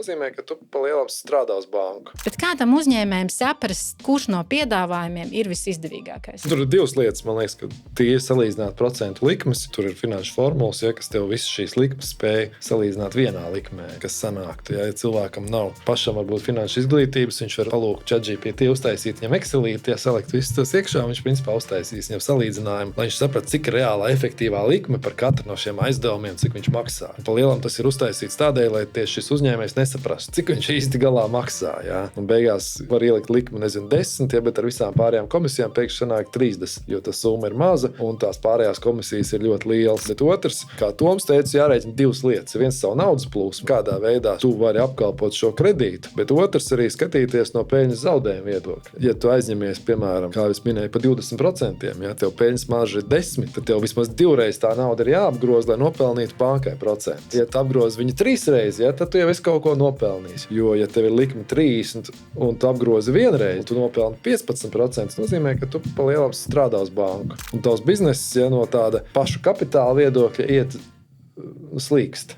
nozīmē, ka tu pa lielam strādā uz banku. Bet kā tam uzņēmējiem saprast, kurš no piedāvājumiem ir visizdevīgākais? Tur ir divas lietas, man liekas, ka tie ir salīdzināt procentu likmes. Tur ir finanšu formulas, kas tev visas šīs likmes spēja salīdzināt vienā likmē, kas sanāktu. Ja cilvēkam nav pašam varbūt finanšu izglītības, viņš var palūgt ChatGPT uztaisīt viņam Excelīti, salikt visus tos iekšā, viņš principā uztaisīs viņam salīdzinājumu, lai viņš saprata, cik ir reālā efektīvā likme par katru no šiem aizdevumiem, cik viņš maksā. Pa lielam tas ir uztaisīts tādēļ, lai tieši šis uzņēmējs nesaprastu, cik viņš īsti galā maksā. Ja? Un beigās var ielikt likmi, 10, bet ar visām pārējām komisijām pēkšņi sanāk 30, jo tas summa ir maza un tās pārējās komisijas ir ļoti lielas. Bet otrs, kā Toms teica, jārēķina divas lietas. Viens savu naudas plūsmu, kādā veidā tu vari apkalpot šo kredītu, bet otrs arī skatīties no peļņas zaudējuma viedokļa. Ja tu aizņemies, piemēram, kā es minēju, pa 20%, ja tev peļņas marža ir 10, tad tev vismaz 2 reizes tā nauda ir jāapgroz, lai nopelnītu bankai procentu. Ja tu apgroz viņu 3 reizes, tad tu jau esi kaut ko nopelnījis. Jo, ja tev ir likme 30 un tu apgrozi 1 reizi, tu nopelni 15%, nozīmē, ka tu pa lielam strādā uz banku. Un tavs bizness, no tāda pašu kapitāla viedokļa iet slīkst.